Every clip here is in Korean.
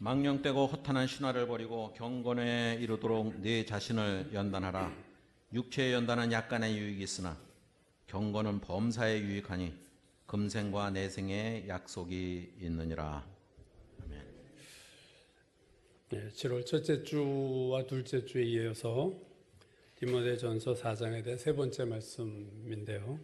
망령되고 허탄한 신화를 버리고 경건에 이르도록 네 자신을 연단하라. 육체의 연단은 약간의 유익이 있으나 경건은 범사에 유익하니 금생과 내생의 약속이 있느니라. 아멘. 네, 7월 첫째 주와 둘째 주에 이어서 디모데전서 4장에 대한 세 번째 말씀인데요.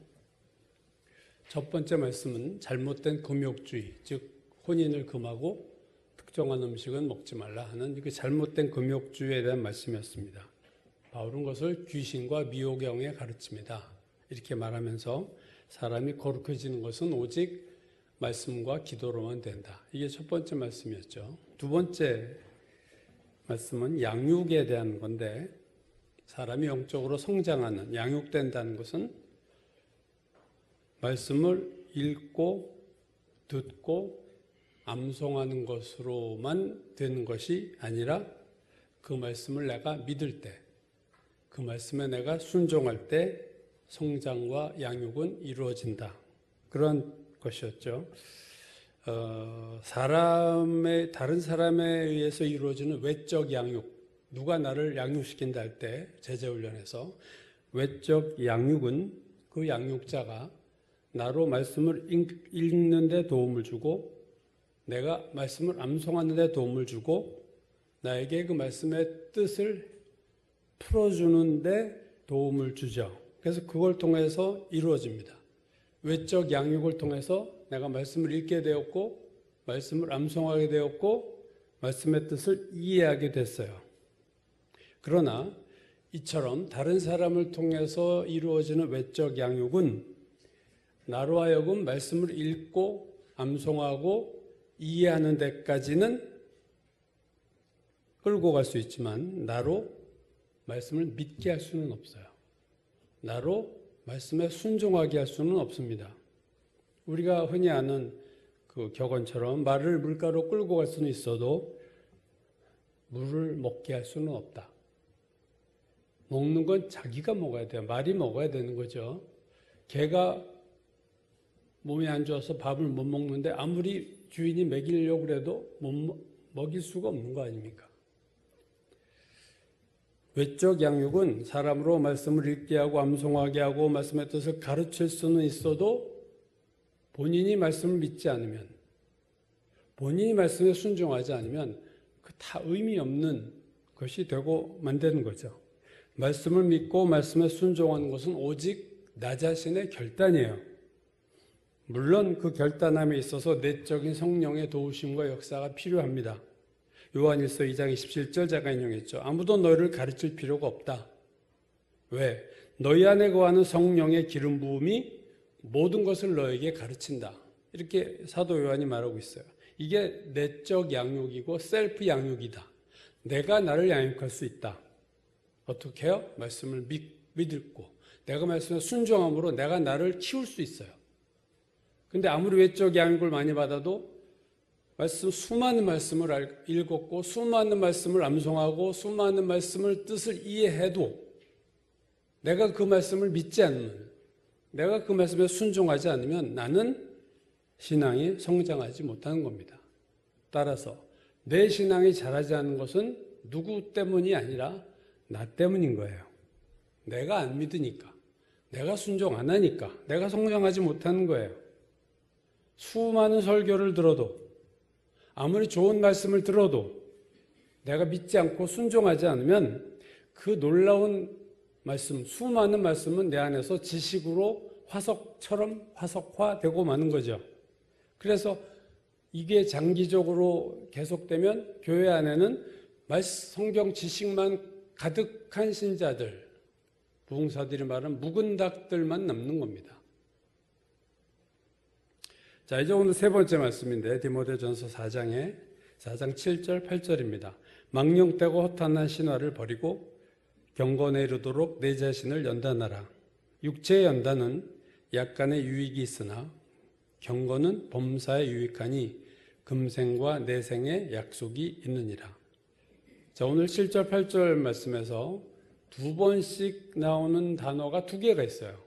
첫 번째 말씀은 잘못된 금욕주의, 즉 혼인을 금하고 특정한 음식은 먹지 말라 하는 그 잘못된 금욕주의에 대한 말씀이었습니다. 바울은 것을 귀신과 미호경에 가르칩니다. 이렇게 말하면서 사람이 거룩해지는 것은 오직 말씀과 기도로만 된다. 이게 첫 번째 말씀이었죠. 두 번째 말씀은 양육에 대한 건데, 사람이 영적으로 성장하는, 양육된다는 것은 말씀을 읽고 듣고 암송하는 것으로만 되는 것이 아니라 그 말씀을 내가 믿을 때, 그 말씀에 내가 순종할 때 성장과 양육은 이루어진다. 그런 것이었죠. 다른 사람에 의해서 이루어지는 외적 양육, 누가 나를 양육시킨다 할 때 제자훈련에서 외적 양육은 그 양육자가 나로 말씀을 읽는 데 도움을 주고 내가 말씀을 암송하는 데 도움을 주고 나에게 그 말씀의 뜻을 풀어주는 데 도움을 주죠. 그래서 그걸 통해서 이루어집니다. 외적 양육을 통해서 내가 말씀을 읽게 되었고 말씀을 암송하게 되었고 말씀의 뜻을 이해하게 됐어요. 그러나 이처럼 다른 사람을 통해서 이루어지는 외적 양육은 나로 하여금 말씀을 읽고 암송하고 이해하는 데까지는 끌고 갈 수 있지만 나로 말씀을 믿게 할 수는 없어요. 나로 말씀에 순종하게 할 수는 없습니다. 우리가 흔히 아는 그 격언처럼 말을 물가로 끌고 갈 수는 있어도 물을 먹게 할 수는 없다. 먹는 건 자기가 먹어야 돼요. 말이 먹어야 되는 거죠. 개가 몸이 안 좋아서 밥을 못 먹는데 아무리 주인이 먹이려고 해도 먹일 수가 없는 거 아닙니까? 외적 양육은 사람으로 말씀을 읽게 하고 암송하게 하고 말씀의 뜻을 가르칠 수는 있어도 본인이 말씀을 믿지 않으면, 본인이 말씀에 순종하지 않으면 그 다 의미 없는 것이 되고 만드는 거죠. 말씀을 믿고 말씀에 순종하는 것은 오직 나 자신의 결단이에요. 물론 그 결단함에 있어서 내적인 성령의 도우심과 역사가 필요합니다. 요한일서 2장 27절 제가 인용했죠. 아무도 너희를 가르칠 필요가 없다. 왜? 너희 안에 거하는 성령의 기름 부음이 모든 것을 너에게 가르친다. 이렇게 사도 요한이 말하고 있어요. 이게 내적 양육이고 셀프 양육이다. 내가 나를 양육할 수 있다. 어떻게 해요? 말씀을 믿고 내가 말씀에 순종함으로 내가 나를 키울 수 있어요. 근데 아무리 외적 양육을 많이 받아도 수많은 말씀을 읽었고 수많은 말씀을 암송하고 수많은 말씀을 뜻을 이해해도 내가 그 말씀을 믿지 않으면, 내가 그 말씀에 순종하지 않으면 나는 신앙이 성장하지 못하는 겁니다. 따라서 내 신앙이 자라지 않는 것은 누구 때문이 아니라 나 때문인 거예요. 내가 안 믿으니까, 내가 순종 안 하니까, 내가 성장하지 못하는 거예요. 수많은 설교를 들어도, 아무리 좋은 말씀을 들어도 내가 믿지 않고 순종하지 않으면 그 놀라운 말씀, 수많은 말씀은 내 안에서 지식으로 화석처럼 화석화되고 마는 거죠. 그래서 이게 장기적으로 계속되면 교회 안에는 성경 지식만 가득한 신자들, 부흥사들이 말하는 묵은 닭들만 남는 겁니다. 자, 이제 오늘 세 번째 말씀인데 디모데전서 4장 7절 8절입니다. 망령되고 허탄한 신화를 버리고 경건에 이르도록 내 자신을 연단하라. 육체의 연단은 약간의 유익이 있으나 경건은 범사에 유익하니 금생과 내생의 약속이 있느니라. 자, 오늘 7절 8절 말씀에서 두 번씩 나오는 단어가 두 개가 있어요.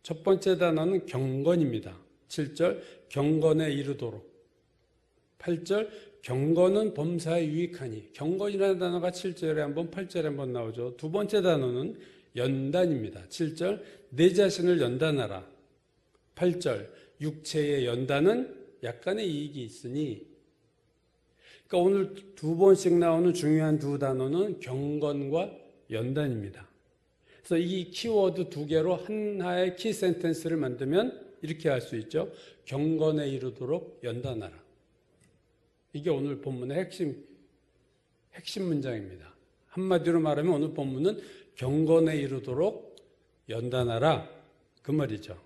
첫 번째 단어는 경건입니다. 7절 경건에 이르도록. 8절 경건은 범사에 유익하니. 경건이라는 단어가 7절에 한번 8절에 한번 나오죠. 두 번째 단어는 연단입니다. 7절 내 자신을 연단하라. 8절 육체의 연단은 약간의 이익이 있으니. 그러니까 오늘 두 번씩 나오는 중요한 두 단어는 경건과 연단입니다. 그래서 이 키워드 두 개로 하나의 키 센텐스를 만들면 이렇게 할 수 있죠. 경건에 이르도록 연단하라. 이게 오늘 본문의 핵심 문장입니다. 한마디로 말하면 오늘 본문은 경건에 이르도록 연단하라. 그 말이죠.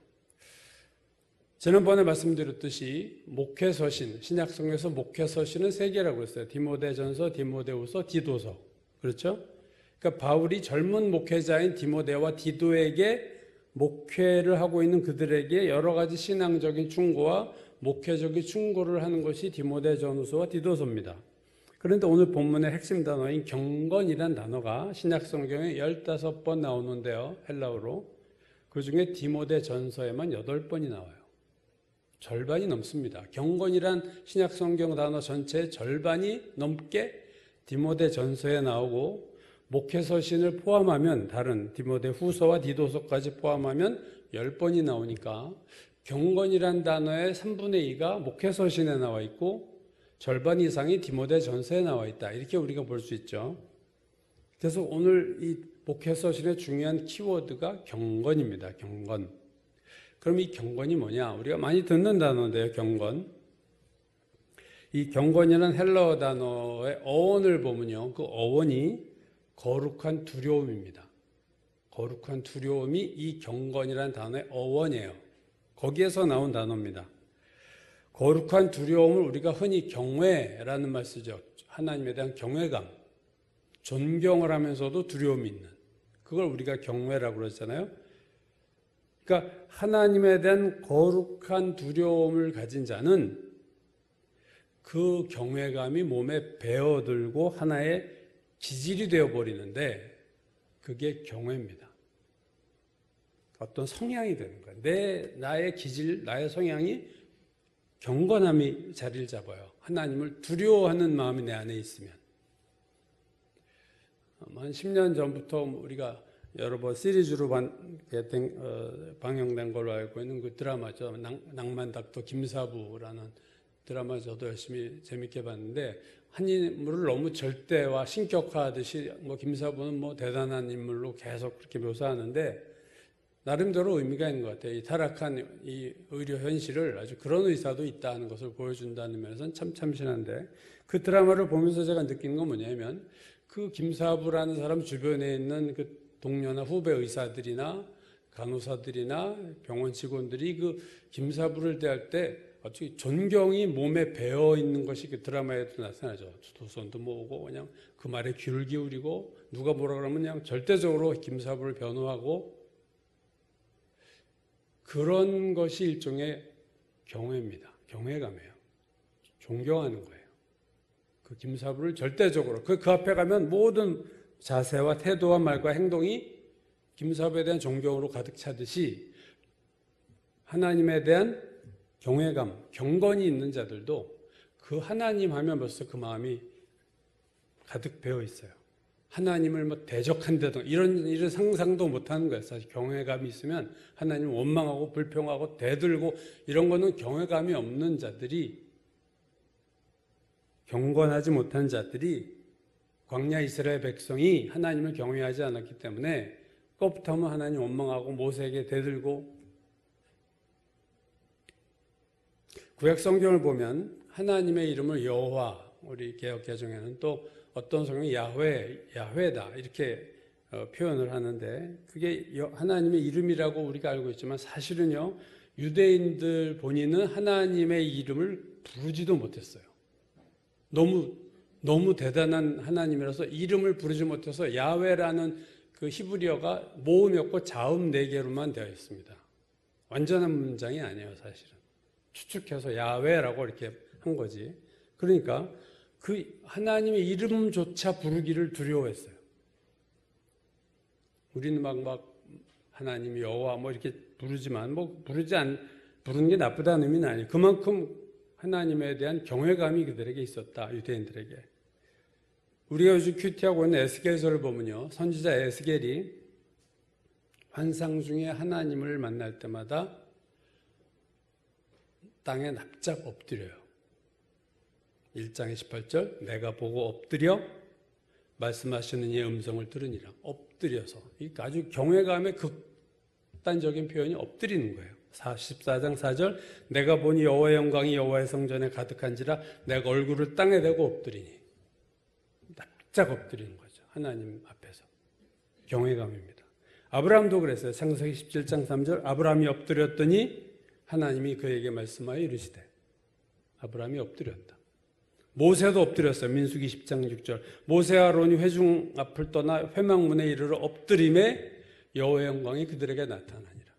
지난번에 말씀드렸듯이 목회서신, 신약성경에서 목회서신은 세 개라고 했어요. 디모데전서, 디모데후서, 디도서. 그렇죠? 그러니까 바울이 젊은 목회자인 디모데와 디도에게 목회를 하고 있는 그들에게 여러 가지 신앙적인 충고와 목회적인 충고를 하는 것이 디모데전서와 디도서입니다. 그런데 오늘 본문의 핵심 단어인 경건이란 단어가 신약성경에 15번 나오는데요. 헬라어로. 그중에 디모데전서에만 8번이 나와요. 절반이 넘습니다. 경건이란 신약성경 단어 전체의 절반이 넘게 디모데전서에 나오고 목회서신을 포함하면 다른 디모데후서와 디도서까지 포함하면 10번이 나오니까 경건이란 단어의 3분의 2가 목회서신에 나와 있고 절반 이상이 디모데전서에 나와 있다. 이렇게 우리가 볼 수 있죠. 그래서 오늘 이 목회서신의 중요한 키워드가 경건입니다. 경건. 그럼 이 경건이 뭐냐? 우리가 많이 듣는 단어인데요. 경건. 이 경건이라는 헬라어 단어의 어원을 보면요. 그 어원이 거룩한 두려움입니다. 거룩한 두려움이 이 경건이라는 단어의 어원이에요. 거기에서 나온 단어입니다. 거룩한 두려움을 우리가 흔히 경외라는 말 쓰죠. 하나님에 대한 경외감. 존경을 하면서도 두려움이 있는. 그걸 우리가 경외라고 그러잖아요. 그러니까 하나님에 대한 거룩한 두려움을 가진 자는 그 경외감이 몸에 배어들고 하나의 기질이 되어버리는데 그게 경외입니다. 어떤 성향이 되는 거예요. 나의 기질, 나의 성향이 경건함이 자리를 잡아요. 하나님을 두려워하는 마음이 내 안에 있으면. 한 10년 전부터 우리가 여러 번 시리즈로 방영된 걸로 알고 있는 그 드라마죠. 낭만닥터 김사부라는 드라마 저도 열심히 재밌게 봤는데 한 인물을 너무 절대와 신격화하듯이 김사부는 대단한 인물로 계속 그렇게 묘사하는데 나름대로 의미가 있는 것 같아요. 이 타락한 이 의료 현실을 아주 그런 의사도 있다는 것을 보여준다는 면에서는 참 참신한데 그 드라마를 보면서 제가 느끼는 건 뭐냐면 그 김사부라는 사람 주변에 있는 그 동료나 후배 의사들이나 간호사들이나 병원 직원들이 그 김사부를 대할 때 아주 존경이 몸에 배어 있는 것이 그 드라마에도 나타나죠. 두 손도 모으고 그냥 그 말에 귀를 기울이고 누가 뭐라 그러면 그냥 절대적으로 김사부를 변호하고 그런 것이 일종의 경외입니다. 경외감이에요. 존경하는 거예요. 그 김사부를 절대적으로 그 앞에 가면 모든 자세와 태도와 말과 행동이 김사부에 대한 존경으로 가득 차듯이 하나님에 대한 경외감, 경건이 있는 자들도 그 하나님 하면 벌써 그 마음이 가득 배어 있어요. 하나님을 대적한다든가 이런 상상도 못하는 거예요. 사실 경외감이 있으면 하나님을 원망하고 불평하고 대들고 이런 거는 경외감이 없는 자들이 경건하지 못한 자들이 광야 이스라엘 백성이 하나님을 경외하지 않았기 때문에 껍부터 하면 하나님 원망하고 모세에게 대들고 구약 성경을 보면 하나님의 이름을 여호와 우리 개역 개정에는 또 어떤 성경이 야훼다 이렇게 표현을 하는데 그게 하나님의 이름이라고 우리가 알고 있지만 사실은요 유대인들 본인은 하나님의 이름을 부르지도 못했어요. 너무 대단한 하나님이라서 이름을 부르지 못해서 야훼라는 그 히브리어가 모음이 없고 자음 4개로만 되어 있습니다. 완전한 문장이 아니에요, 사실은. 추측해서 야훼라고 이렇게 한 거지. 그러니까 그 하나님의 이름조차 부르기를 두려워했어요. 우리는 막 하나님 여호와 이렇게 부르지만 부르는 게 나쁘다는 의미는 아니에요. 그만큼 하나님에 대한 경외감이 그들에게 있었다. 유대인들에게. 우리가 요즘 큐티하고 있는 에스겔서를 보면요. 선지자 에스겔이 환상 중에 하나님을 만날 때마다 땅에 납작 엎드려요. 1장의 18절 내가 보고 엎드려 말씀하시는 이의 음성을 들으니라. 엎드려서. 아주 경외감의 극단적인 표현이 엎드리는 거예요. 14장 4절 내가 보니 여호와의 영광이 여호와의 성전에 가득한지라 내가 얼굴을 땅에 대고 엎드리니. 납작 엎드리는 거죠. 하나님 앞에서. 경외감입니다. 아브라함도 그랬어요. 창세기 17장 3절 아브라함이 엎드렸더니 하나님이 그에게 말씀하여 이르시되. 아브라함이 엎드렸다. 모세도 엎드렸어요. 민수기 10장 6절 모세와 아론이 회중 앞을 떠나 회막문에 이르러 엎드림에 여호와의 영광이 그들에게 나타나니라.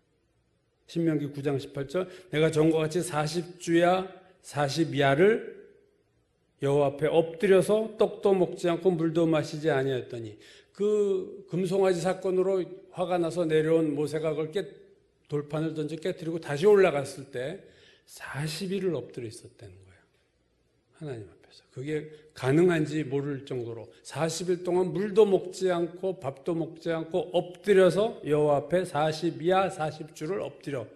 신명기 9장 18절 내가 전과 같이 40주야 40야를 여호와 앞에 엎드려서 떡도 먹지 않고 물도 마시지 아니하였더니 그 금송아지 사건으로 화가 나서 내려온 모세가 그걸 돌판을 던져 깨뜨리고 다시 올라갔을 때 40일을 엎드려 있었다는 거예요. 하나님 앞에서. 그게 가능한지 모를 정도로 40일 동안 물도 먹지 않고 밥도 먹지 않고 엎드려서 여호와 앞에 40이야 40주를 엎드려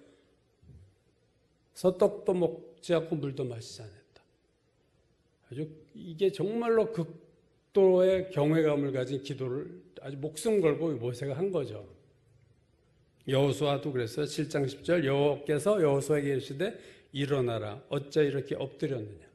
떡도 먹지 않고 물도 마시지 않았다. 아주 이게 정말로 극도의 경외감을 가진 기도를 아주 목숨 걸고 모세가 한 거죠. 여호수아도 그랬어요. 7장 10절 여호와께서 여호수아에게 이르시되 일어나라 어찌 이렇게 엎드렸느냐.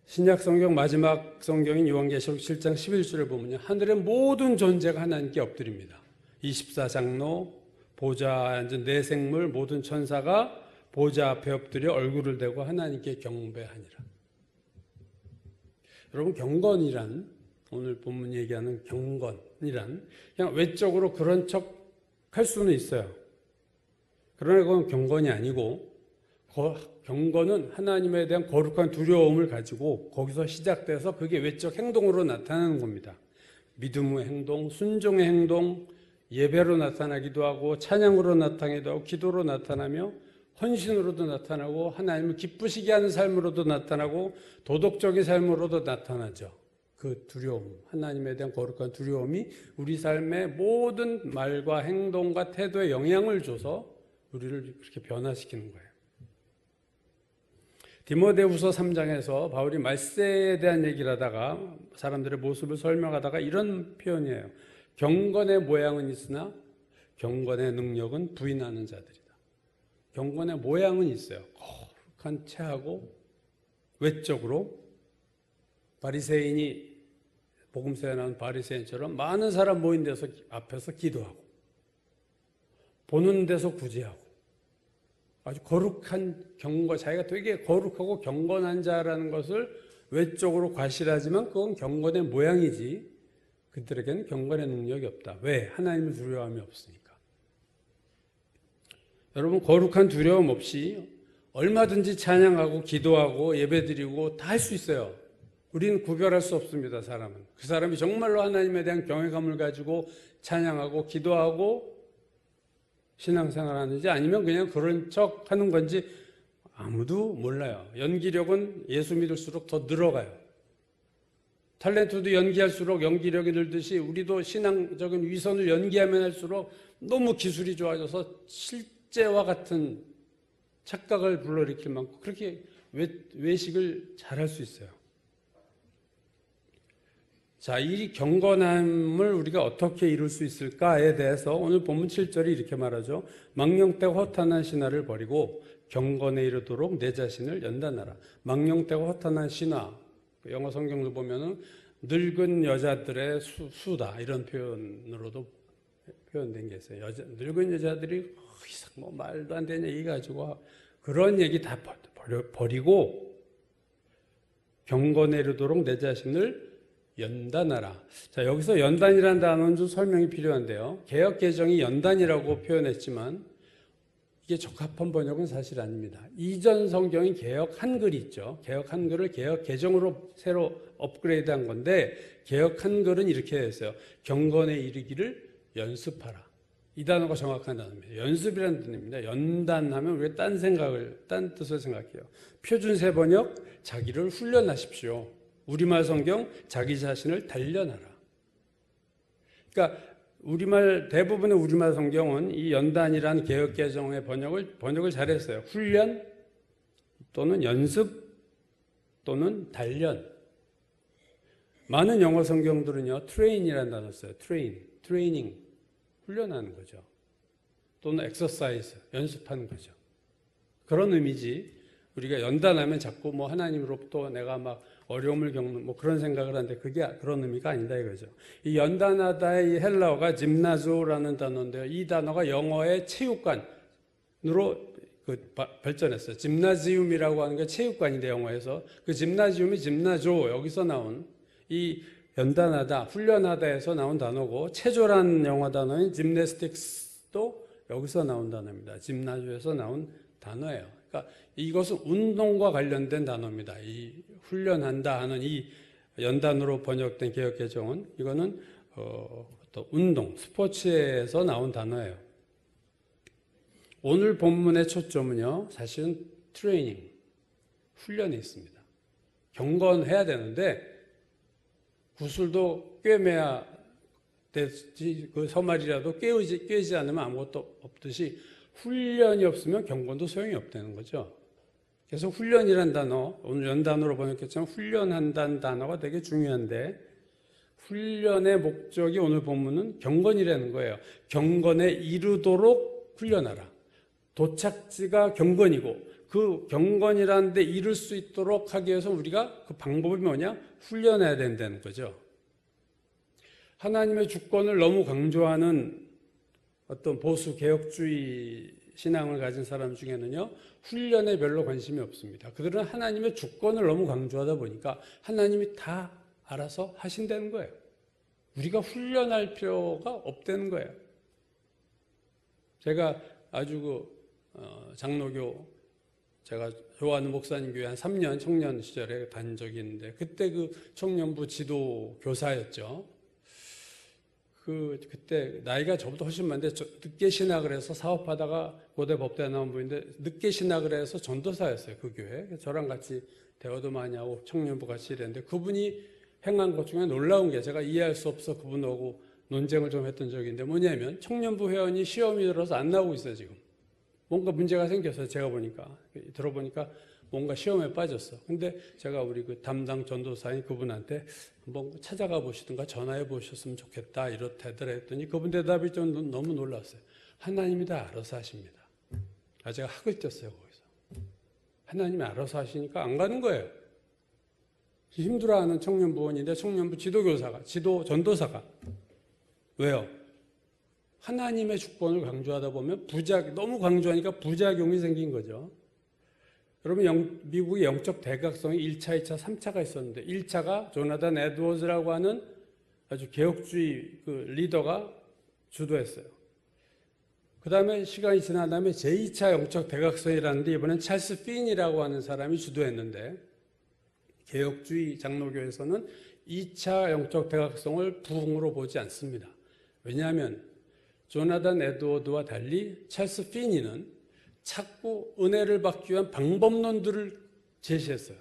신약 성경 마지막 성경인 요한계시록 7장 11절을 보면요. 하늘의 모든 존재가 하나님께 엎드립니다. 24장로 보좌에 앉은 네 생물 모든 천사가 보좌 앞에 엎드려 얼굴을 대고 하나님께 경배하니라. 여러분 경건이란 오늘 본문 얘기하는 경건이란 그냥 외적으로 그런 척 할 수는 있어요. 그러나 그건 경건이 아니고 경건은 하나님에 대한 거룩한 두려움을 가지고 거기서 시작돼서 그게 외적 행동으로 나타나는 겁니다. 믿음의 행동, 순종의 행동, 예배로 나타나기도 하고 찬양으로 나타나기도 하고 기도로 나타나며 헌신으로도 나타나고 하나님을 기쁘시게 하는 삶으로도 나타나고 도덕적인 삶으로도 나타나죠. 그 두려움, 하나님에 대한 거룩한 두려움이 우리 삶의 모든 말과 행동과 태도에 영향을 줘서 우리를 그렇게 변화시키는 거예요. 디모데후서 3장에서 바울이 말세에 대한 얘기를 하다가 사람들의 모습을 설명하다가 이런 표현이에요. 경건의 모양은 있으나 경건의 능력은 부인하는 자들이다. 경건의 모양은 있어요. 거룩한 체하고 외적으로 바리새인이 복음서에 나온 바리새인처럼 많은 사람 모인 데서 앞에서 기도하고 보는 데서 구제하고 아주 거룩한 경건, 자기가 되게 거룩하고 경건한 자라는 것을 외적으로 과시하지만 그건 경건의 모양이지 그들에게는 경건의 능력이 없다. 왜? 하나님을 두려워함이 없으니까. 여러분 거룩한 두려움 없이 얼마든지 찬양하고 기도하고 예배드리고 다 할 수 있어요. 우리는 구별할 수 없습니다. 사람은. 그 사람이 정말로 하나님에 대한 경외감을 가지고 찬양하고 기도하고 신앙생활 하는지 아니면 그냥 그런 척 하는 건지 아무도 몰라요. 연기력은 예수 믿을수록 더 늘어가요. 탤런트도 연기할수록 연기력이 늘듯이 우리도 신앙적인 위선을 연기하면 할수록 너무 기술이 좋아져서 실제와 같은 착각을 불러일으킬 만큼 그렇게 외식을 잘할 수 있어요. 자, 이 경건함을 우리가 어떻게 이룰 수 있을까에 대해서 오늘 본문 7절이 이렇게 말하죠. 망령되고 허탄한 신화를 버리고 경건에 이르도록 내 자신을 연단하라. 망령되고 허탄한 신화, 영어 성경을 보면은 늙은 여자들의 수다 이런 표현으로도 표현된 게 있어요. 늙은 여자들이 뭐 말도 안 되는 얘기 가지고 그런 얘기 다 버리고 경건에 이르도록 내 자신을 연단하라. 자, 여기서 연단이라는 단어는 좀 설명이 필요한데요. 개역 개정이 연단이라고 표현했지만 이게 적합한 번역은 사실 아닙니다. 이전 성경인 개역 한글이 있죠. 개역 한글을 개역 개정으로 새로 업그레이드한 건데 개역 한글은 이렇게 했어요. 경건에 이르기를 연습하라. 이 단어가 정확한 단어입니다. 연습이라는 뜻입니다. 연단하면 우리가 딴 뜻을 생각해요. 표준세 번역, 자기를 훈련하십시오. 우리말 성경, 자기 자신을 단련하라. 그러니까 대부분의 우리말 성경은 이 연단이라는 개역 개정의 번역을 잘했어요. 훈련 또는 연습 또는 단련. 많은 영어 성경들은요, 트레인이라는 단어 써요. 트레이닝, 훈련하는 거죠. 또는 엑서사이즈, 연습하는 거죠. 그런 의미지. 우리가 연단하면 자꾸 뭐 하나님으로부터 내가 막 어려움을 겪는 뭐 그런 생각을 하는데 그게 그런 의미가 아니다 이거죠. 이 연단하다의 헬라어가 짐나조라는 단어인데요. 이 단어가 영어의 체육관으로 발전했어요. 짐나지움이라고 하는 게 체육관인데 영어에서 그 짐나지움이 짐나조 여기서 나온 이 연단하다, 훈련하다에서 나온 단어고 체조라는 영어 단어인 짐네스틱스도 여기서 나온 단어입니다. 짐나조에서 나온 단어예요. 그러니까 이것은 운동과 관련된 단어입니다. 이 훈련한다 하는 이 연단으로 번역된 개역 개정은 이거는 또 운동, 스포츠에서 나온 단어예요. 오늘 본문의 초점은요, 사실은 트레이닝, 훈련에 있습니다. 경건해야 되는데 구슬도 꿰매야 되지, 그 서말이라도 꿰지 않으면 아무것도 없듯이 훈련이 없으면 경건도 소용이 없다는 거죠. 그래서 훈련이라는 단어, 오늘 연단으로 번역했지만 훈련한다는 단어가 되게 중요한데 훈련의 목적이 오늘 본문은 경건이라는 거예요. 경건에 이르도록 훈련하라. 도착지가 경건이고 그 경건이라는 데 이룰 수 있도록 하기 위해서 우리가 그 방법이 뭐냐? 훈련해야 된다는 거죠. 하나님의 주권을 너무 강조하는 어떤 보수 개혁주의 신앙을 가진 사람 중에는요, 훈련에 별로 관심이 없습니다. 그들은 하나님의 주권을 너무 강조하다 보니까 하나님이 다 알아서 하신다는 거예요. 우리가 훈련할 필요가 없다는 거예요. 제가 아주 장로교, 제가 좋아하는 목사님 교회 한 3년 청년 시절에 다닌 적이 있는데 그때 그 청년부 지도 교사였죠. 그때 나이가 저보다 훨씬 많은데 늦게 신학을 해서 사업하다가 고대 법대 나온 분인데 늦게 신학을 해서 전도사였어요. 그 교회. 저랑 같이 대화도 많이 하고 청년부 같이 일했는데 그분이 행한 것 중에 놀라운 게 제가 이해할 수 없어 그분하고 논쟁을 좀 했던 적이 있는데 뭐냐면 청년부 회원이 시험이 들어서 안 나오고 있어요. 지금 뭔가 문제가 생겼어요. 제가 들어보니까 뭔가 시험에 빠졌어. 근데 제가 우리 그 담당 전도사인 그분한테 한번 찾아가 보시든가 전화해 보셨으면 좋겠다 이렇다더라 했더니 그분 대답이 좀 너무 놀랐어요. 하나님이 다 알아서 하십니다. 제가 학을 뛰었어요. 거기서. 하나님이 알아서 하시니까 안 가는 거예요. 힘들어하는 청년부원인데 청년부 지도교사가, 전도사가. 왜요? 하나님의 주권을 강조하다 보면 너무 강조하니까 부작용이 생긴 거죠. 여러분, 미국의 영적 대각성이 1차, 2차, 3차가 있었는데 1차가 조나단 에드워즈라고 하는 아주 개혁주의 그 리더가 주도했어요. 그 다음에 시간이 지난 다음에 제2차 영적 대각성이라는데 이번엔 찰스 핀이라고 하는 사람이 주도했는데 개혁주의 장로교에서는 2차 영적 대각성을 부흥으로 보지 않습니다. 왜냐하면 조나단 에드워드와 달리 찰스 핀이는 자꾸 은혜를 받기 위한 방법론들을 제시했어요.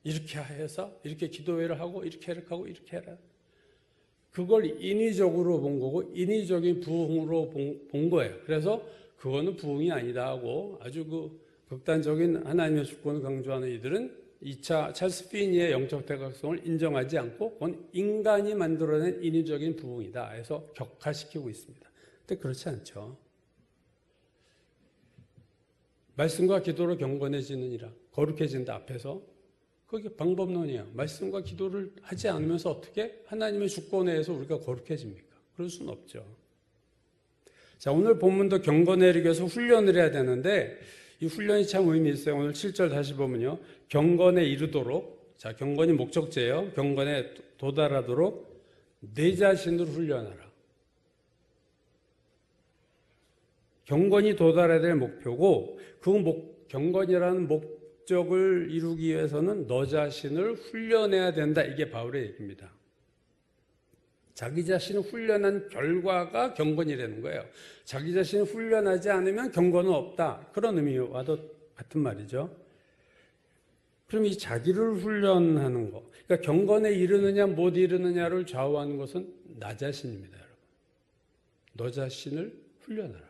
이렇게 해서 이렇게 기도회를 하고 이렇게 해라. 그걸 인위적으로 본 거고 인위적인 부흥으로 본 거예요. 그래서 그거는 부흥이 아니다 하고 아주 그 극단적인 하나님의 주권을 강조하는 이들은 2차 찰스 피니의 영적 대각성을 인정하지 않고 그건 인간이 만들어낸 인위적인 부흥이다 해서 격화시키고 있습니다. 근데 그렇지 않죠. 말씀과 기도로 경건해지느니라, 거룩해진다 앞에서 그게 방법론이에요. 말씀과 기도를 하지 않으면서 어떻게 하나님의 주권에서 우리가 거룩해집니까? 그럴 수는 없죠. 자, 오늘 본문도 경건에 이르기 위해서 훈련을 해야 되는데 이 훈련이 참 의미 있어요. 오늘 7절 다시 보면요. 경건에 이르도록, 자, 경건이 목적제예요. 경건에 도달하도록 내 자신을 훈련하라. 경건이 도달해야 될 목표고 경건이라는 목적을 이루기 위해서는 너 자신을 훈련해야 된다. 이게 바울의 얘기입니다. 자기 자신을 훈련한 결과가 경건이라는 거예요. 자기 자신을 훈련하지 않으면 경건은 없다. 그런 의미와도 같은 말이죠. 그럼 이 자기를 훈련하는 거, 그러니까 경건에 이르느냐 못 이르느냐를 좌우하는 것은 나 자신입니다, 여러분. 너 자신을 훈련하라.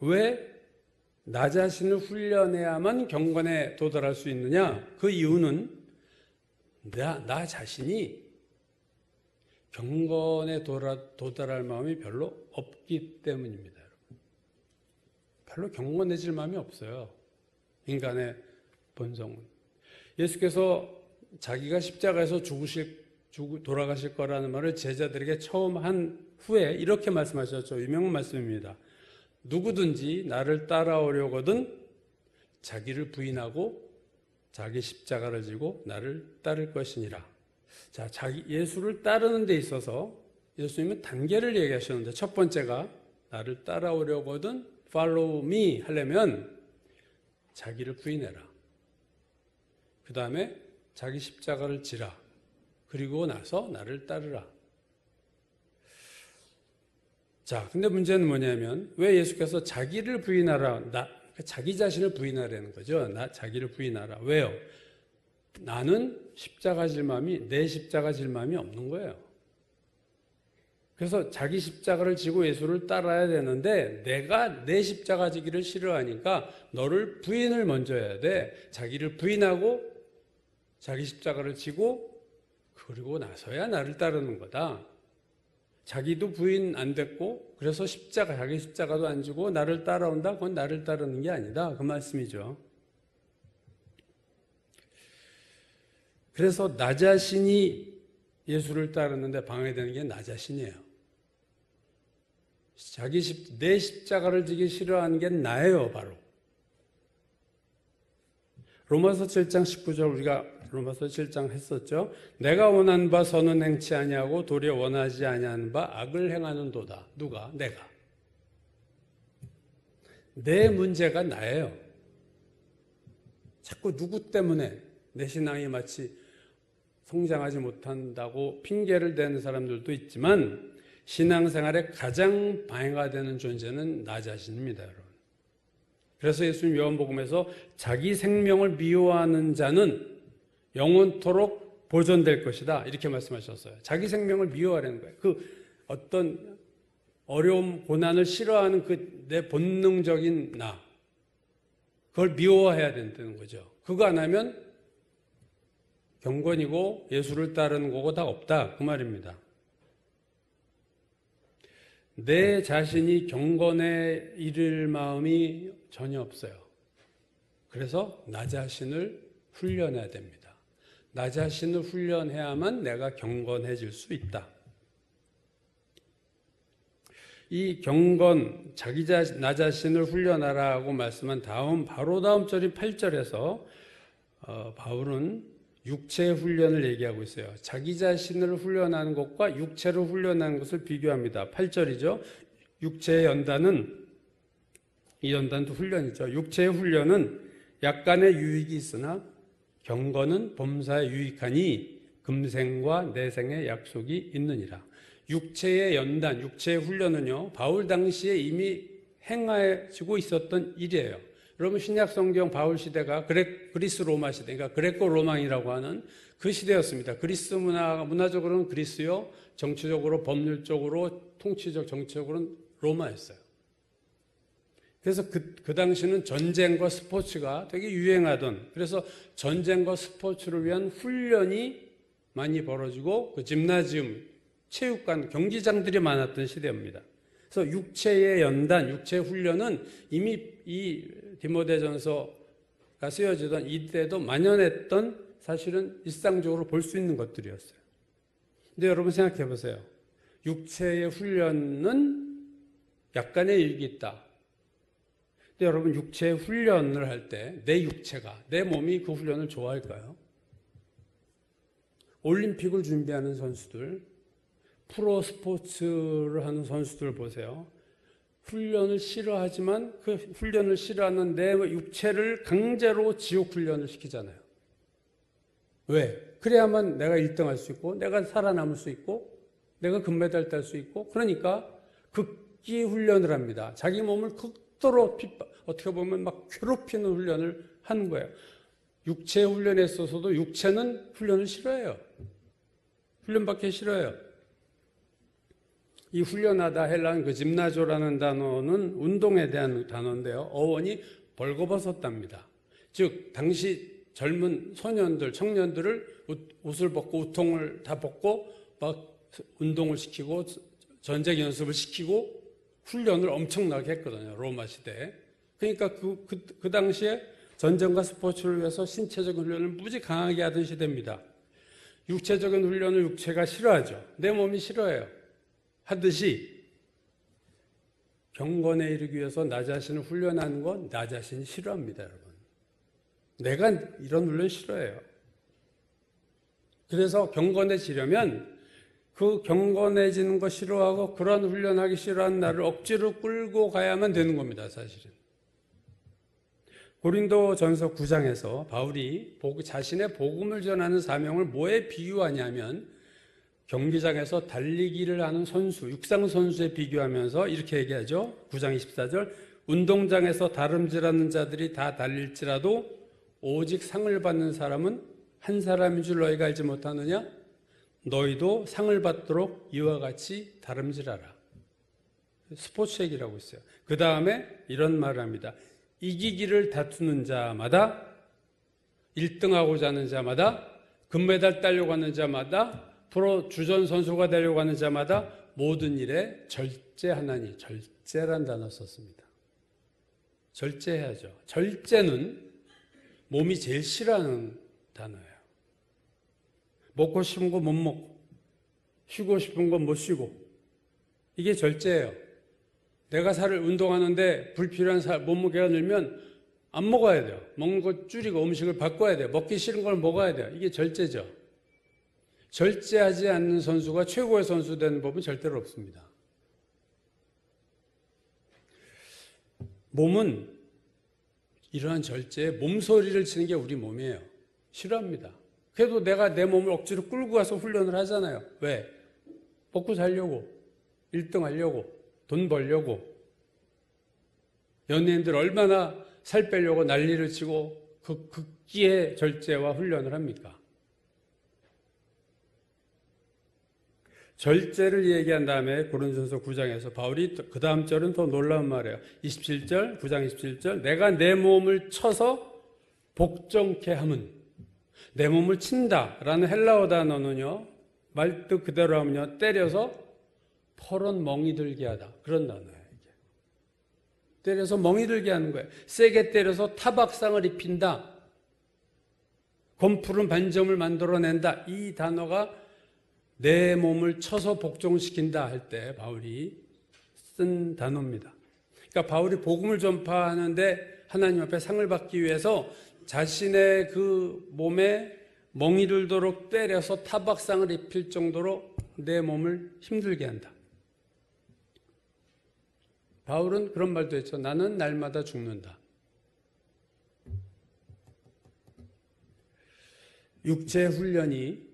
왜 나 자신을 훈련해야만 경건에 도달할 수 있느냐? 그 이유는 나 자신이 경건에 도달할 마음이 별로 없기 때문입니다, 여러분. 별로 경건해질 마음이 없어요. 인간의 본성은. 예수께서 자기가 십자가에서 돌아가실 거라는 말을 제자들에게 처음 한 후에 이렇게 말씀하셨죠. 유명한 말씀입니다. 누구든지 나를 따라오려거든 자기를 부인하고 자기 십자가를 지고 나를 따를 것이니라. 자, 예수를 따르는 데 있어서 예수님은 단계를 얘기하셨는데 첫 번째가 나를 따라오려거든 follow me 하려면 자기를 부인해라. 그 다음에 자기 십자가를 지라. 그리고 나서 나를 따르라. 자, 근데 문제는 뭐냐면 왜 예수께서 자기를 부인하라, 자기 자신을 부인하라는 거죠. 자기를 부인하라. 왜요? 나는 십자가 질 마음이, 내 십자가 질 마음이 없는 거예요. 그래서 자기 십자가를 지고 예수를 따라야 되는데 내가 내 십자가 지기를 싫어하니까 너를 부인을 먼저 해야 돼. 자기를 부인하고 자기 십자가를 지고 그리고 나서야 나를 따르는 거다. 자기도 부인 안 됐고 그래서 자기 십자가도 안 지고 나를 따라온다? 그건 나를 따르는 게 아니다. 그 말씀이죠. 그래서 나 자신이 예수를 따르는데 방해되는 게 나 자신이에요. 내 십자가를 지기 싫어하는 게 나예요, 바로. 로마서 7장 19절 우리가 로마서 7장 했었죠. 내가 원하는 바 선은 행치 아니하고 도리어 원하지 아니하는 바 악을 행하는도다. 누가? 내가. 내 문제가 나예요. 자꾸 누구 때문에 내 신앙이 마치 성장하지 못한다고 핑계를 대는 사람들도 있지만 신앙생활에 가장 방해가 되는 존재는 나 자신입니다, 여러분. 그래서 예수님 요한복음에서 자기 생명을 미워하는 자는 영원토록 보존될 것이다. 이렇게 말씀하셨어요. 자기 생명을 미워하라는 거예요. 그 어떤 어려움, 고난을 싫어하는 그 내 본능적인 나. 그걸 미워해야 된다는 거죠. 그거 안 하면 경건이고 예수를 따르는 거고 다 없다. 그 말입니다. 내 자신이 경건에 이를 마음이 전혀 없어요. 그래서 나 자신을 훈련해야 됩니다. 나 자신을 훈련해야만 내가 경건해질 수 있다. 이 경건, 나 자신을 훈련하라고 말씀한 바로 다음 절인 8절에서 바울은 육체의 훈련을 얘기하고 있어요. 자기 자신을 훈련하는 것과 육체를 훈련하는 것을 비교합니다. 8절이죠. 육체의 연단은, 이 연단도 훈련이죠. 육체의 훈련은 약간의 유익이 있으나 경건은 범사에 유익하니 금생과 내생의 약속이 있느니라. 육체의 연단, 육체의 훈련은요, 바울 당시에 이미 행해지고 있었던 일이에요. 여러분 신약 성경 바울 시대가 그리스 로마 시대, 그러니까 그레코 로망이라고 하는 그 시대였습니다. 그리스 문화적으로는 그리스요, 정치적으로, 법률적으로, 통치적, 정치적으로는 로마였어요. 그래서 그 당시는 전쟁과 스포츠가 되게 유행하던, 그래서 전쟁과 스포츠를 위한 훈련이 많이 벌어지고 그 짐나지움, 체육관, 경기장들이 많았던 시대입니다. 그래서 육체의 연단, 육체의 훈련은 이미 이 디모데전서가 쓰여지던 이때도 만연했던 사실은 일상적으로 볼 수 있는 것들이었어요. 근데 여러분 생각해 보세요. 육체의 훈련은 약간의 일이 있다. 근데 여러분 육체의 훈련을 할 때 내 육체가, 내 몸이 그 훈련을 좋아할까요? 올림픽을 준비하는 선수들, 프로 스포츠를 하는 선수들 보세요. 훈련을 싫어하지만 그 훈련을 싫어하는 내 육체를 강제로 지옥 훈련을 시키잖아요. 왜? 그래야만 내가 1등 할 수 있고, 내가 살아남을 수 있고, 내가 금메달 딸 수 있고, 그러니까 극기 훈련을 합니다. 자기 몸을 극도로 어떻게 보면 막 괴롭히는 훈련을 하는 거예요. 육체 훈련에 있어서도 육체는 훈련을 싫어해요. 훈련받기 싫어요. 이 훈련하다 헬라는 그 짐나조라는 단어는 운동에 대한 단어인데요. 어원이 벌거벗었답니다. 즉 당시 젊은 소년들, 청년들을 옷을 벗고 우통을 다 벗고 막 운동을 시키고 전쟁 연습을 시키고 훈련을 엄청나게 했거든요. 로마 시대에. 그러니까 그 당시에 전쟁과 스포츠를 위해서 신체적인 훈련을 무지 강하게 하던 시대입니다. 육체적인 훈련을 육체가 싫어하죠. 내 몸이 싫어해요. 하듯이 경건에 이르기 위해서 나 자신을 훈련하는 건 나 자신이 싫어합니다, 여러분. 내가 이런 훈련 싫어해요. 그래서 경건해지려면 그 경건해지는 거 싫어하고 그런 훈련하기 싫어하는 나를 억지로 끌고 가야만 되는 겁니다, 사실은. 고린도전서 9장에서 바울이 자신의 복음을 전하는 사명을 뭐에 비유하냐면 경기장에서 달리기를 하는 선수, 육상 선수에 비교하면서 이렇게 얘기하죠. 9장 24절 운동장에서 다름질하는 자들이 다 달릴지라도 오직 상을 받는 사람은 한 사람인 줄 너희가 알지 못하느냐? 너희도 상을 받도록 이와 같이 다름질하라. 스포츠 얘기라고 있어요. 그 다음에 이런 말을 합니다. 이기기를 다투는 자마다 1등하고자 하는 자마다 금메달 따려고 하는 자마다 프로 주전 선수가 되려고 하는 자마다 모든 일에 절제하나니 절제란 단어 썼습니다. 절제해야죠. 절제는 몸이 제일 싫어하는 단어예요. 먹고 싶은 거 못 먹고 쉬고 싶은 거 못 쉬고 이게 절제예요. 내가 살을 운동하는데 불필요한 몸무게가 늘면 안 먹어야 돼요. 먹는 거 줄이고 음식을 바꿔야 돼요. 먹기 싫은 걸 먹어야 돼요. 이게 절제죠. 절제하지 않는 선수가 최고의 선수 되는 법은 절대로 없습니다. 몸은 이러한 절제에 몸소리를 치는 게 우리 몸이에요. 싫어합니다. 그래도 내가 내 몸을 억지로 끌고 가서 훈련을 하잖아요. 왜? 먹고 살려고, 1등 하려고, 돈 벌려고. 연예인들 얼마나 살 빼려고 난리를 치고 그 극기의 절제와 훈련을 합니까? 절제를 얘기한 다음에 고린도전서 9장에서 바울이 그 다음 절은 더 놀라운 말이에요. 27절, 9장 27절 내가 내 몸을 쳐서 복종케 함은 내 몸을 친다라는 헬라어 단어는요. 말뜻 그대로 하면요. 때려서 펄은 멍이 들게 하다. 그런 단어예요. 이게. 때려서 멍이 들게 하는 거예요. 세게 때려서 타박상을 입힌다. 검푸른 반점을 만들어낸다. 이 단어가 내 몸을 쳐서 복종시킨다 할 때 바울이 쓴 단어입니다. 그러니까 바울이 복음을 전파하는데 하나님 앞에 상을 받기 위해서 자신의 그 몸에 멍이 들도록 때려서 타박상을 입힐 정도로 내 몸을 힘들게 한다. 바울은 그런 말도 했죠. 나는 날마다 죽는다. 육체 훈련이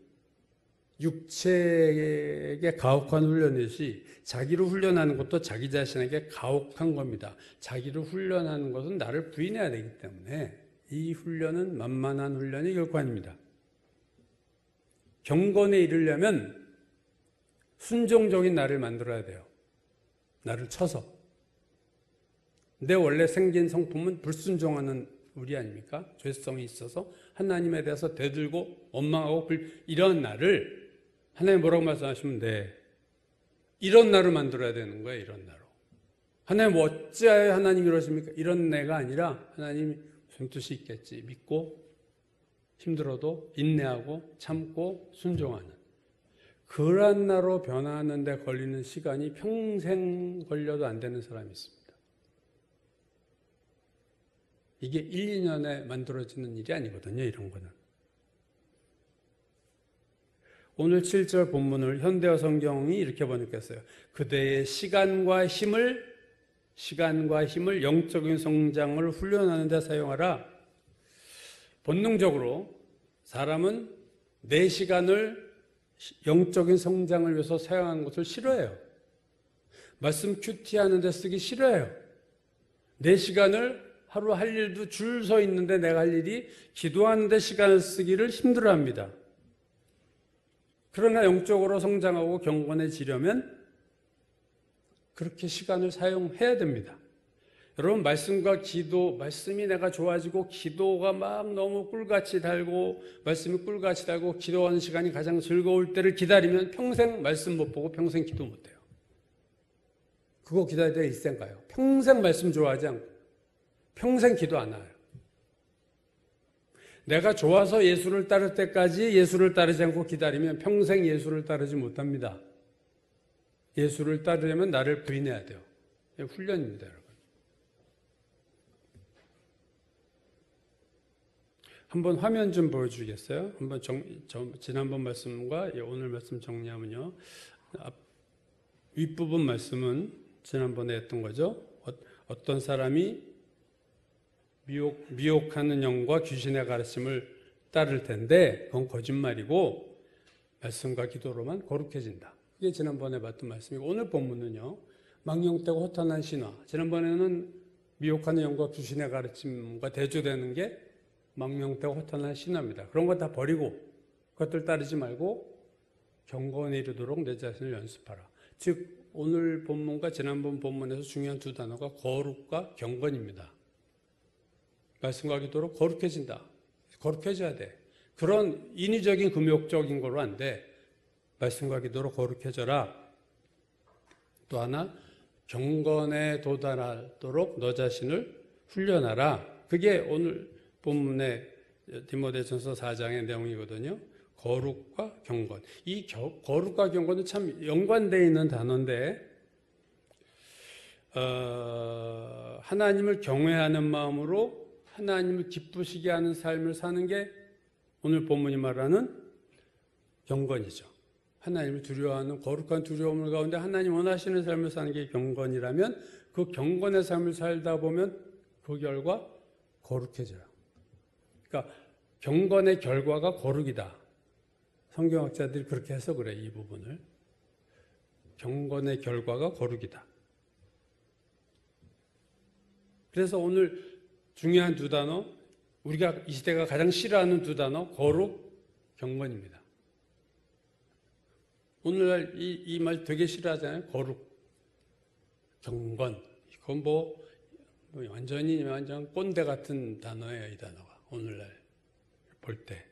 육체에게 가혹한 훈련이듯이 자기를 훈련하는 것도 자기 자신에게 가혹한 겁니다. 자기를 훈련하는 것은 나를 부인해야 되기 때문에 이 훈련은 만만한 훈련이 결코 아닙니다. 경건에 이르려면 순종적인 나를 만들어야 돼요. 나를 쳐서. 내 원래 생긴 성품은 불순종하는 우리 아닙니까? 죄성이 있어서 하나님에 대해서 대들고 원망하고 이런 나를 하나님 뭐라고 말씀하시면 돼. 이런 나를 만들어야 되는 거예요. 이런 나로. 하나님 어찌하여 하나님 이러십니까? 이런 내가 아니라 하나님이 무슨 뜻이 있겠지 믿고 힘들어도 인내하고 참고 순종하는 그런 나로 변화하는 데 걸리는 시간이 평생 걸려도 안 되는 사람이 있습니다. 이게 1, 2년에 만들어지는 일이 아니거든요. 이런 거는. 오늘 7절 본문을 현대어 성경이 이렇게 번역했어요. 그대의 시간과 힘을 영적인 성장을 훈련하는 데 사용하라. 본능적으로 사람은 내 시간을 영적인 성장을 위해서 사용하는 것을 싫어해요. 말씀 큐티 하는데 쓰기 싫어해요. 내 시간을 하루 할 일도 줄 서 있는데 내가 할 일이 기도하는데 시간을 쓰기를 힘들어합니다. 그러나 영적으로 성장하고 경건해지려면 그렇게 시간을 사용해야 됩니다. 여러분, 말씀과 기도, 말씀이 내가 좋아지고 기도가 막 너무 꿀같이 달고 말씀이 꿀같이 달고 기도하는 시간이 가장 즐거울 때를 기다리면 평생 말씀 못 보고 평생 기도 못 해요. 그거 기다릴 때가 있을까요? 평생 말씀 좋아하지 않고 평생 기도 안 해요. 내가 좋아서 예수를 따를 때까지 예수를 따르지 않고 기다리면 평생 예수를 따르지 못합니다. 예수를 따르려면 나를 부인해야 돼요. 이게 훈련입니다, 여러분. 한번 화면 좀 보여주겠어요? 한번 지난번 말씀과 오늘 말씀 정리하면요. 윗부분 말씀은 지난번에 했던 거죠. 어떤 사람이 미혹하는 영과 귀신의 가르침을 따를 텐데 그건 거짓말이고 말씀과 기도로만 거룩해진다. 이게 지난번에 봤던 말씀이고 오늘 본문은요. 망령되고 허탄한 신화. 지난번에는 미혹하는 영과 귀신의 가르침과 대조되는 게 망령되고 허탄한 신화입니다. 그런 거 다 버리고 그것들 따르지 말고 경건에 이르도록 내 자신을 연습하라. 즉 오늘 본문과 지난번 본문에서 중요한 두 단어가 거룩과 경건입니다. 말씀과 기도로 거룩해진다. 거룩해져야 돼. 그런 인위적인 금욕적인 걸로 안 돼. 말씀과 기도로 거룩해져라. 또 하나 경건에 도달하도록 너 자신을 훈련하라. 그게 오늘 본문의 디모데전서 4장의 내용이거든요. 거룩과 경건. 이 거룩과 경건은 참 연관되어 있는 단어인데 하나님을 경외하는 마음으로 하나님을 기쁘시게 하는 삶을 사는 게 오늘 본문이 말하는 경건이죠. 하나님을 두려워하는 거룩한 두려움을 가운데 하나님 원하시는 삶을 사는 게 경건이라면 그 경건의 삶을 살다 보면 그 결과 거룩해져요. 그러니까 경건의 결과가 거룩이다. 성경학자들이 그렇게 해서 그래, 이 부분을. 경건의 결과가 거룩이다. 그래서 오늘 중요한 두 단어, 우리가 이 시대가 가장 싫어하는 두 단어, 거룩, 경건입니다. 오늘날 이 말 되게 싫어하잖아요. 거룩, 경건. 이건 완전 꼰대 같은 단어예요, 이 단어가. 오늘날 볼 때.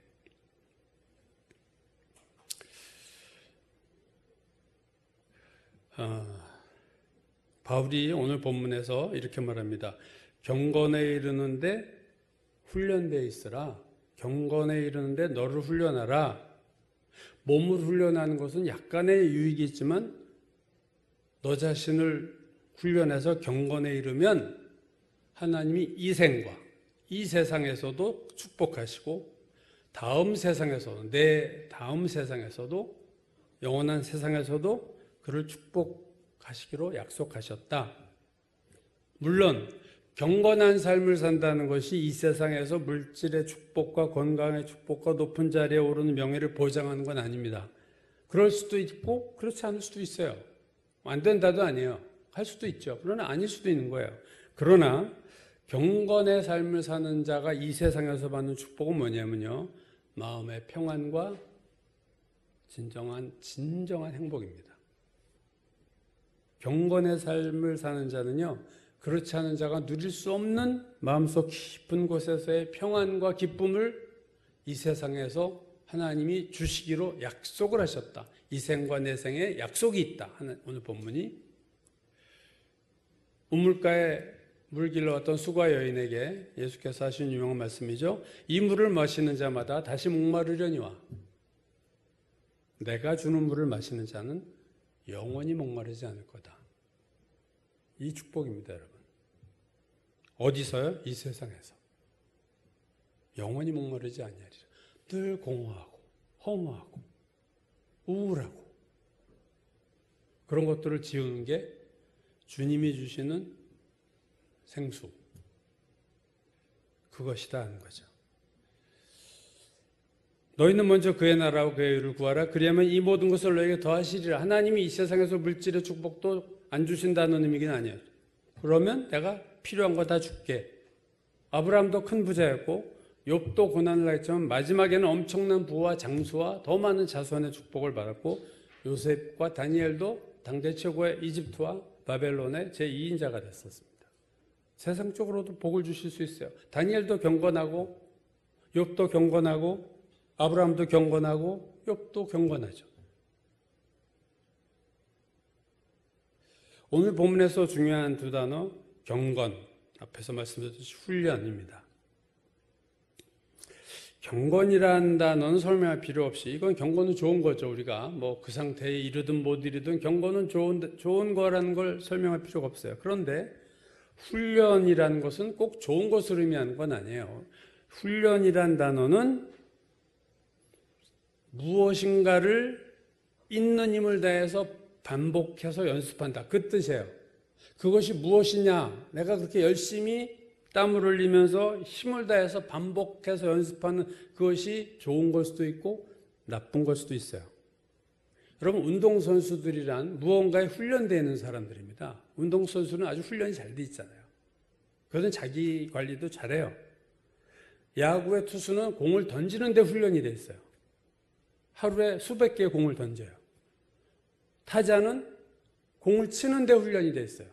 바울이 오늘 본문에서 이렇게 말합니다. 경건에 이르는데 훈련되어 있으라. 경건에 이르는데 너를 훈련하라. 몸을 훈련하는 것은 약간의 유익이 있지만 너 자신을 훈련해서 경건에 이르면 하나님이 이 생과 이 세상에서도 축복하시고 다음 세상에서도 내 다음 세상에서도 영원한 세상에서도 그를 축복하시기로 약속하셨다. 물론 경건한 삶을 산다는 것이 이 세상에서 물질의 축복과 건강의 축복과 높은 자리에 오르는 명예를 보장하는 건 아닙니다. 그럴 수도 있고 그렇지 않을 수도 있어요. 안 된다도 아니에요. 할 수도 있죠. 그러나 아닐 수도 있는 거예요. 그러나 경건의 삶을 사는 자가 이 세상에서 받는 축복은 뭐냐면요. 마음의 평안과 진정한 행복입니다. 경건의 삶을 사는 자는요. 그렇지 않은 자가 누릴 수 없는 마음속 깊은 곳에서의 평안과 기쁨을 이 세상에서 하나님이 주시기로 약속을 하셨다. 이 생과 내생에 약속이 있다. 오늘 본문이 우물가에 물 길러왔던 수가 여인에게 예수께서 하신 유명한 말씀이죠. 이 물을 마시는 자마다 다시 목마르려니와 내가 주는 물을 마시는 자는 영원히 목마르지 않을 거다. 이 축복입니다, 여러분. 어디서요? 이 세상에서. 영원히 목마르지 아니하리라. 늘 공허하고 허무하고 우울하고 그런 것들을 지우는 게 주님이 주시는 생수. 그것이다 하는 거죠. 너희는 먼저 그의 나라와 그의 의를 구하라. 그리하면 이 모든 것을 너에게 더하시리라. 하나님이 이 세상에서 물질의 축복도 안 주신다는 의미긴 아니에요. 그러면 내가 필요한 거 다 줄게. 아브라함도 큰 부자였고 욥도 고난을 당했지만 마지막에는 엄청난 부와 장수와 더 많은 자손의 축복을 받았고 요셉과 다니엘도 당대 최고의 이집트와 바벨론의 제2인자가 됐었습니다. 세상적으로도 복을 주실 수 있어요. 다니엘도 경건하고 욥도 경건하고 아브라함도 경건하고 욥도 경건하죠. 오늘 본문에서 중요한 두 단어 경건, 앞에서 말씀드렸듯이 훈련입니다. 경건이라는 단어는 설명할 필요 없이 이건 경건은 좋은 거죠. 우리가 뭐 그 상태에 이르든 못 이르든 경건은 좋은 거라는 걸 설명할 필요가 없어요. 그런데 훈련이라는 것은 꼭 좋은 것을 의미하는 건 아니에요. 훈련이란 단어는 무엇인가를 있는 힘을 다해서 반복해서 연습한다. 그 뜻이에요. 그것이 무엇이냐? 내가 그렇게 열심히 땀을 흘리면서 힘을 다해서 반복해서 연습하는 그것이 좋은 걸 수도 있고 나쁜 걸 수도 있어요. 여러분, 운동선수들이란 무언가에 훈련되어 있는 사람들입니다. 운동선수는 아주 훈련이 잘 돼 있잖아요. 그것은 자기 관리도 잘해요. 야구의 투수는 공을 던지는 데 훈련이 돼 있어요. 하루에 수백 개의 공을 던져요. 타자는 공을 치는 데 훈련이 돼 있어요.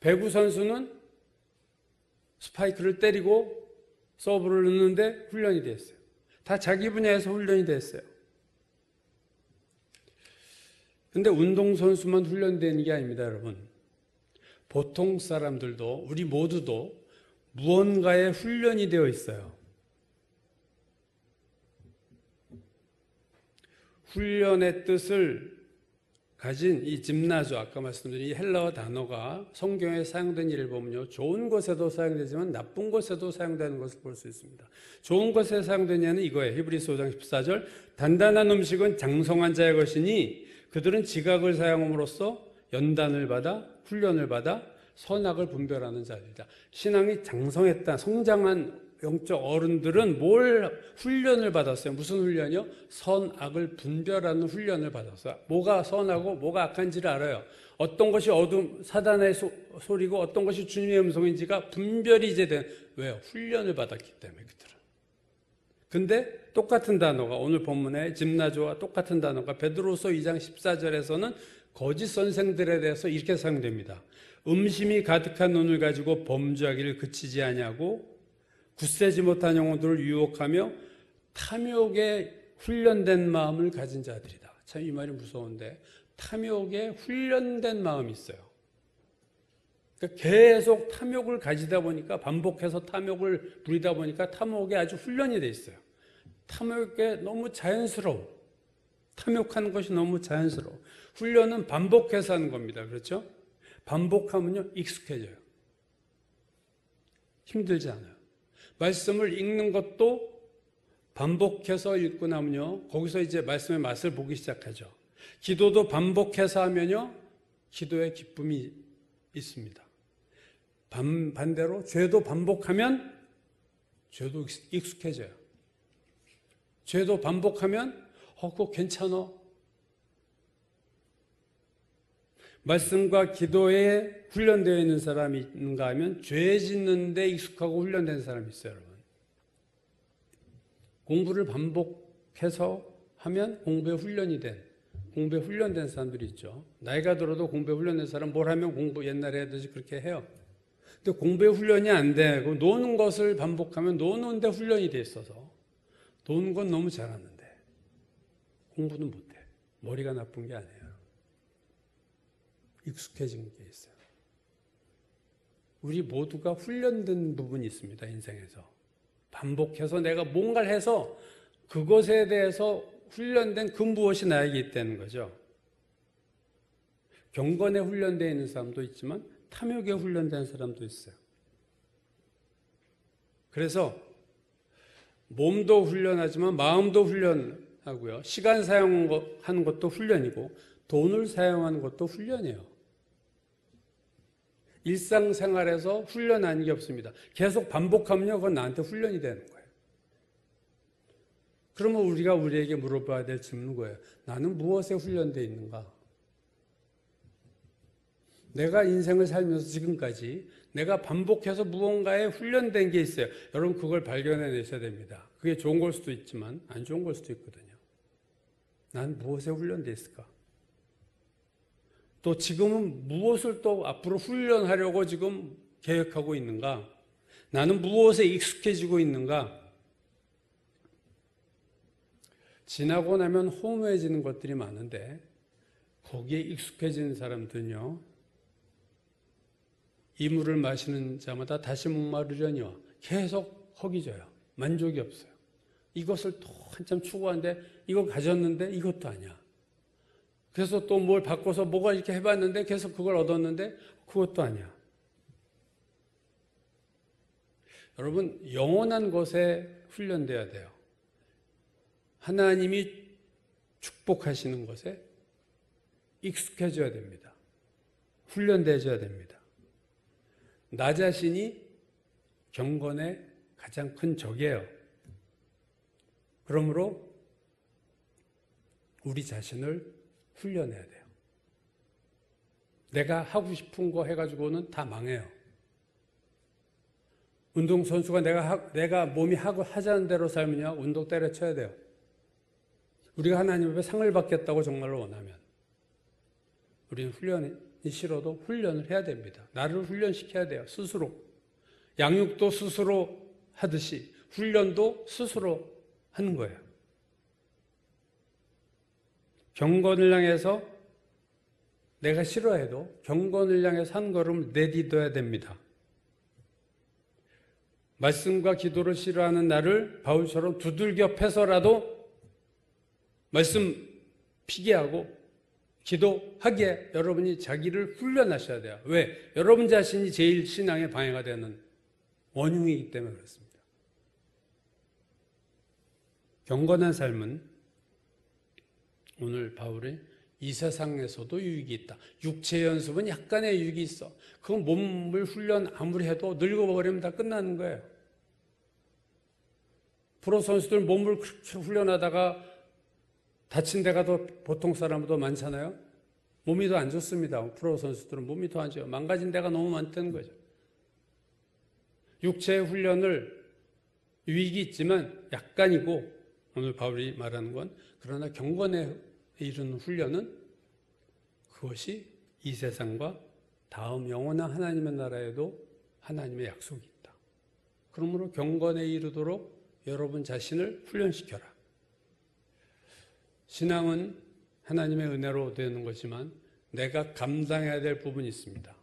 배구 선수는 스파이크를 때리고 서브를 넣는데 훈련이 돼 있어요. 다 자기 분야에서 훈련이 돼 있어요. 그런데 운동선수만 훈련되는 게 아닙니다, 여러분. 보통 사람들도 우리 모두도 무언가에 훈련이 되어 있어요. 훈련의 뜻을 가진 이 짐나조, 아까 말씀드린 이 헬라어 단어가 성경에 사용된 일을 보면요, 좋은 것에도 사용되지만 나쁜 것에도 사용되는 것을 볼 수 있습니다. 좋은 것에 사용된 예는 이거예요. 히브리서 5장 14절, 단단한 음식은 장성한 자의 것이니 그들은 지각을 사용함으로써 연단을 받아 훈련을 받아 선악을 분별하는 자들이다. 신앙이 장성했다, 성장한 영적 어른들은 뭘 훈련을 받았어요? 무슨 훈련이요? 선악을 분별하는 훈련을 받았어요. 뭐가 선하고 뭐가 악한지를 알아요. 어떤 것이 사단의 소리고 어떤 것이 주님의 음성인지가 분별이 이제 왜요? 훈련을 받았기 때문에 그들은. 근데 똑같은 단어가 오늘 본문의 짐나조와 똑같은 단어가 베드로서 2장 14절에서는 거짓 선생들에 대해서 이렇게 사용됩니다. 음심이 가득한 눈을 가지고 범죄하기를 그치지 아니하고 굳세지 못한 영혼들을 유혹하며 탐욕에 훈련된 마음을 가진 자들이다. 참 이 말이 무서운데 탐욕에 훈련된 마음이 있어요. 그러니까 계속 탐욕을 가지다 보니까 반복해서 탐욕을 부리다 보니까 탐욕에 아주 훈련이 돼 있어요. 탐욕에 너무 자연스러워. 탐욕하는 것이 너무 자연스러워. 훈련은 반복해서 하는 겁니다. 그렇죠? 반복하면요 익숙해져요. 힘들지 않아요. 말씀을 읽는 것도 반복해서 읽고 나면요 거기서 이제 말씀의 맛을 보기 시작하죠. 기도도 반복해서 하면요 기도의 기쁨이 있습니다. 반대로 죄도 반복하면 죄도 익숙해져요. 죄도 반복하면 그거 괜찮아. 말씀과 기도에 훈련되어 있는 사람이 있는가 하면 죄 짓는 데 익숙하고 훈련된 사람이 있어요, 여러분. 공부를 반복해서 하면 공부에 훈련된 사람들이 있죠. 나이가 들어도 공부에 훈련된 사람 뭘 하면 공부 옛날에 하듯이 그렇게 해요. 근데 공부에 훈련이 안 되고 노는 것을 반복하면 노는 데 훈련이 돼 있어서 노는 건 너무 잘하는데 공부는 못해. 머리가 나쁜 게 아니에요. 익숙해진 게 있어요. 우리 모두가 훈련된 부분이 있습니다. 인생에서. 반복해서 내가 뭔가를 해서 그것에 대해서 훈련된 그 무엇이 나에게 있다는 거죠. 경건에 훈련되어 있는 사람도 있지만 탐욕에 훈련된 사람도 있어요. 그래서 몸도 훈련하지만 마음도 훈련하고요. 시간 사용하는 것도 훈련이고 돈을 사용하는 것도 훈련이에요. 일상생활에서 훈련 아닌 게 없습니다. 계속 반복하면요, 그건 나한테 훈련이 되는 거예요. 그러면 우리가 우리에게 물어봐야 될 질문은 거예요. 나는 무엇에 훈련되어 있는가? 내가 인생을 살면서 지금까지 내가 반복해서 무언가에 훈련된 게 있어요. 여러분 그걸 발견해내셔야 됩니다. 그게 좋은 걸 수도 있지만 안 좋은 걸 수도 있거든요. 난 무엇에 훈련되어 있을까? 또 지금은 무엇을 또 앞으로 훈련하려고 지금 계획하고 있는가? 나는 무엇에 익숙해지고 있는가? 지나고 나면 허무해지는 것들이 많은데 거기에 익숙해지는 사람들은요, 이 물을 마시는 자마다 다시 목마르려니와 계속 허기져요. 만족이 없어요. 이것을 또 한참 추구하는데 이거 가졌는데 이것도 아니야. 그래서 또 뭘 바꿔서 뭐가 이렇게 해봤는데 계속 그걸 얻었는데 그것도 아니야. 여러분 영원한 것에 훈련돼야 돼요. 하나님이 축복하시는 것에 익숙해져야 됩니다. 훈련되어야 됩니다. 나 자신이 경건의 가장 큰 적이에요. 그러므로 우리 자신을 훈련해야 돼요. 내가 하고 싶은 거 해가지고는 다 망해요. 운동선수가 내가 몸이 하자는 대로 살면요, 운동 때려쳐야 돼요. 우리가 하나님 앞에 상을 받겠다고 정말로 원하면 우리는 훈련이 싫어도 훈련을 해야 됩니다. 나를 훈련시켜야 돼요. 스스로. 양육도 스스로 하듯이 훈련도 스스로 하는 거예요. 경건을 향해서 내가 싫어해도 경건을 향해서 한 걸음을 내딛어야 됩니다. 말씀과 기도를 싫어하는 나를 바울처럼 두들겨 패서라도 말씀 피기하고 기도하기에 여러분이 자기를 훈련하셔야 돼요. 왜? 여러분 자신이 제일 신앙에 방해가 되는 원흉이기 때문에 그렇습니다. 경건한 삶은 오늘 바울이 이 세상에서도 유익이 있다. 육체 연습은 약간의 유익이 있어. 그건 몸을 훈련 아무리 해도 늙어버리면 다 끝나는 거예요. 프로 선수들 몸을 그렇게 훈련하다가 다친 데가 더 보통 사람보다 많잖아요. 몸이 더 안 좋습니다. 프로 선수들은 몸이 더 안 좋아요. 망가진 데가 너무 많다는 거죠. 육체의 훈련을 유익이 있지만 약간이고, 오늘 바울이 말하는 건 그러나 경건에 이르는 훈련은 그것이 이 세상과 다음 영원한 하나님의 나라에도 하나님의 약속이 있다. 그러므로 경건에 이르도록 여러분 자신을 훈련시켜라. 신앙은 하나님의 은혜로 되는 것이지만 내가 감당해야 될 부분이 있습니다.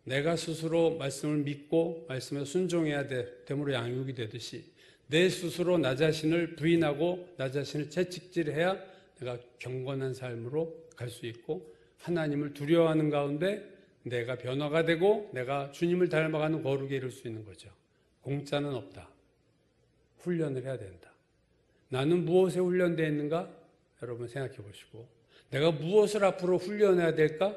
내가 스스로 말씀을 믿고 말씀에 순종해야 됨으로 양육이 되듯이 내 스스로 나 자신을 부인하고 나 자신을 채찍질해야 내가 경건한 삶으로 갈 수 있고 하나님을 두려워하는 가운데 내가 변화가 되고 내가 주님을 닮아가는 거룩에 이를 수 있는 거죠. 공짜는 없다. 훈련을 해야 된다. 나는 무엇에 훈련되어 있는가? 여러분 생각해 보시고 내가 무엇을 앞으로 훈련해야 될까?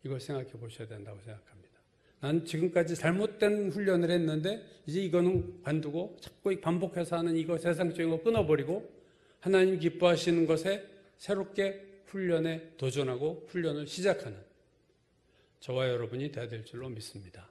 이걸 생각해 보셔야 된다고 생각합니다. 난 지금까지 잘못된 훈련을 했는데 이제 이거는 관두고 자꾸 반복해서 하는 이거 세상적인 거 끊어버리고 하나님 기뻐하시는 것에 새롭게 훈련에 도전하고 훈련을 시작하는 저와 여러분이 되어야 될 줄로 믿습니다.